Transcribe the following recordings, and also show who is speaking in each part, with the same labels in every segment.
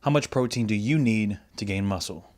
Speaker 1: How much protein do you need to gain muscle?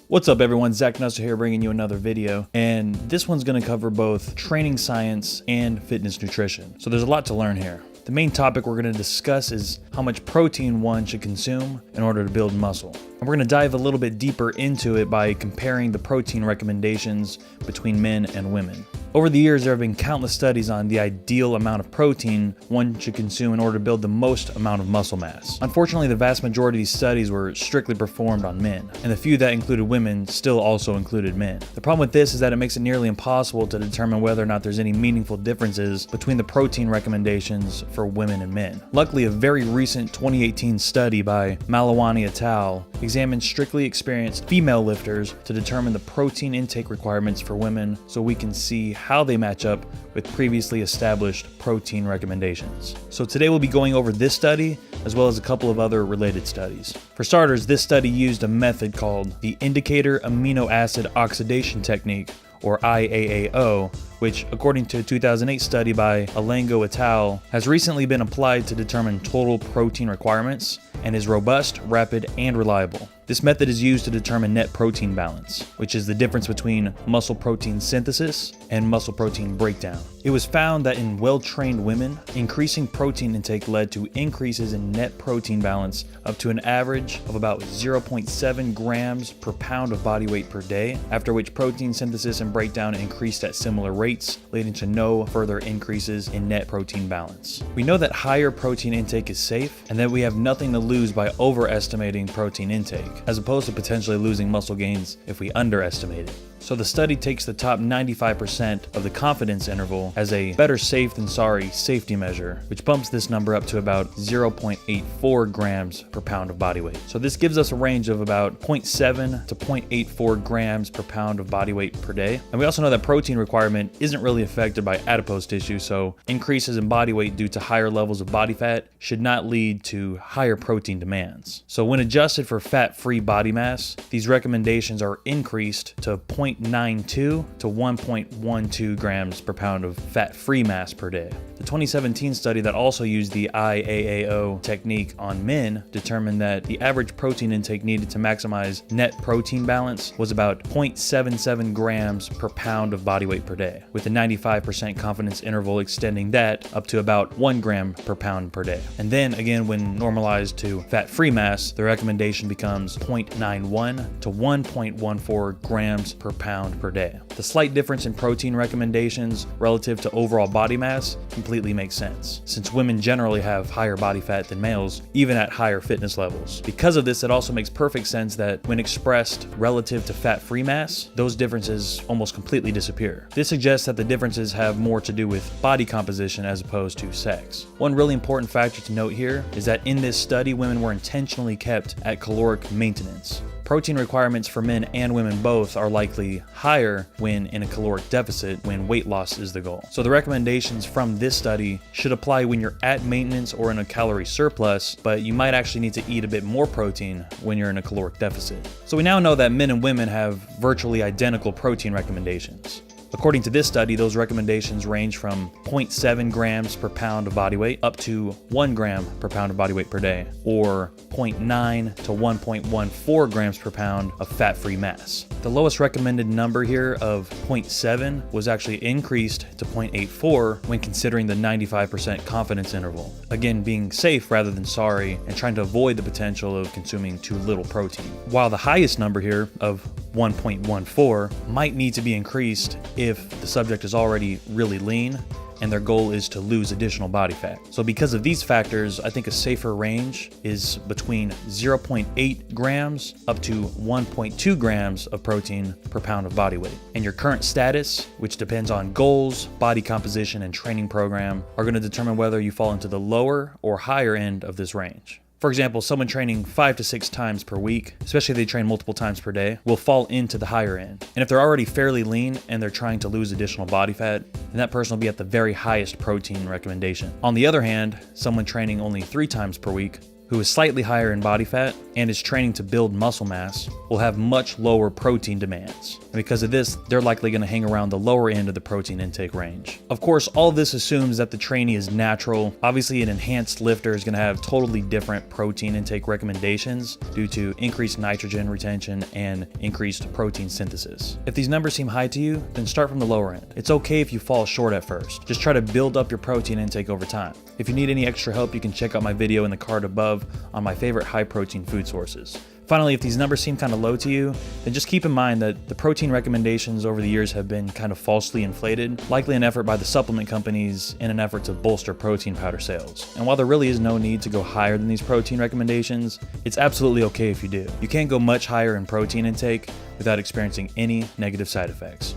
Speaker 1: What's up everyone, Zach Nusser here bringing you another video, and this one's going to cover both training science and fitness nutrition. So there's a lot to learn here. The main topic we're going to discuss is how much protein one should consume in order to build muscle. And we're going to dive a little bit deeper into it by comparing the protein recommendations between men and women. Over the years, there have been countless studies on the ideal amount of protein one should consume in order to build the most amount of muscle mass. Unfortunately, the vast majority of these studies were strictly performed on men, and the few that included women still also included men. The problem with this is that it makes it nearly impossible to determine whether or not there's any meaningful differences between the protein recommendations for women and men. Luckily, a very recent 2018 study by Malawani et al. Examined strictly experienced female lifters to determine the protein intake requirements for women so we can see how they match up with previously established protein recommendations. So today we'll be going over this study as well as a couple of other related studies. For starters, this study used a method called the Indicator Amino Acid Oxidation Technique, or IAAO, which, according to a 2008 study by Alango et al., has recently been applied to determine total protein requirements and is robust, rapid, and reliable. This method is used to determine net protein balance, which is the difference between muscle protein synthesis and muscle protein breakdown. It was found that in well-trained women, increasing protein intake led to increases in net protein balance up to an average of about 0.7 grams per pound of body weight per day, after which protein synthesis and breakdown increased at similar rates, leading to no further increases in net protein balance. We know that higher protein intake is safe, and that we have nothing to lose by overestimating protein intake, as opposed to potentially losing muscle gains if we underestimate it. So the study takes the top 95% of the confidence interval as a better safe than sorry safety measure, which bumps this number up to about 0.84 grams per pound of body weight. So this gives us a range of about 0.7 to 0.84 grams per pound of body weight per day. And we also know that protein requirement isn't really affected by adipose tissue, so increases in body weight due to higher levels of body fat should not lead to higher protein demands. So when adjusted for fat-free body mass, these recommendations are increased to 0.92 to 1.12 grams per pound of fat-free mass per day. The 2017 study that also used the IAAO technique on men determined that the average protein intake needed to maximize net protein balance was about 0.77 grams per pound of body weight per day, with a 95% confidence interval extending that up to about 1 gram per pound per day. And then again, when normalized to fat-free mass, the recommendation becomes 0.91 to 1.14 grams per pound per day. The slight difference in protein recommendations relative to overall body mass completely makes sense, since women generally have higher body fat than males, even at higher fitness levels. Because of this, it also makes perfect sense that when expressed relative to fat-free mass, those differences almost completely disappear. This suggests that the differences have more to do with body composition as opposed to sex. One really important factor to note here is that in this study, women were intentionally kept at caloric maintenance. Protein requirements for men and women both are likely higher when in a caloric deficit, when weight loss is the goal. So the recommendations from this study should apply when you're at maintenance or in a calorie surplus, but you might actually need to eat a bit more protein when you're in a caloric deficit. So we now know that men and women have virtually identical protein recommendations. According to this study, those recommendations range from 0.7 grams per pound of body weight up to 1 gram per pound of body weight per day, or 0.9 to 1.14 grams per pound of fat-free mass. The lowest recommended number here of 0.7 was actually increased to 0.84 when considering the 95% confidence interval. Again, being safe rather than sorry and trying to avoid the potential of consuming too little protein. While the highest number here of 1.14 might need to be increased if the subject is already really lean and their goal is to lose additional body fat. So because of these factors, I think a safer range is between 0.8 grams up to 1.2 grams of protein per pound of body weight. And your current status, which depends on goals, body composition, and training program, are going to determine whether you fall into the lower or higher end of this range. For example, someone training 5 to 6 times per week, especially if they train multiple times per day, will fall into the higher end. And if they're already fairly lean and they're trying to lose additional body fat, then that person will be at the very highest protein recommendation. On the other hand, someone training only 3 times per week who is slightly higher in body fat and is training to build muscle mass will have much lower protein demands. And because of this, they're likely going to hang around the lower end of the protein intake range. Of course, all of this assumes that the trainee is natural. Obviously, an enhanced lifter is going to have totally different protein intake recommendations due to increased nitrogen retention and increased protein synthesis. If these numbers seem high to you, then start from the lower end. It's okay if you fall short at first. Just try to build up your protein intake over time. If you need any extra help, you can check out my video in the card above on my favorite high protein food sources. Finally, if these numbers seem kind of low to you, then just keep in mind that the protein recommendations over the years have been kind of falsely inflated, likely an effort by the supplement companies in an effort to bolster protein powder sales. And while there really is no need to go higher than these protein recommendations, it's absolutely okay if you do. You can't go much higher in protein intake without experiencing any negative side effects.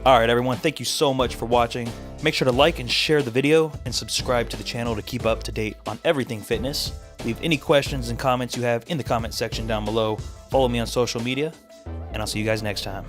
Speaker 1: Alright everyone, thank you so much for watching. Make sure to like and share the video and subscribe to the channel to keep up to date on everything fitness. Leave any questions and comments you have in the comment section down below. Follow me on social media, and I'll see you guys next time.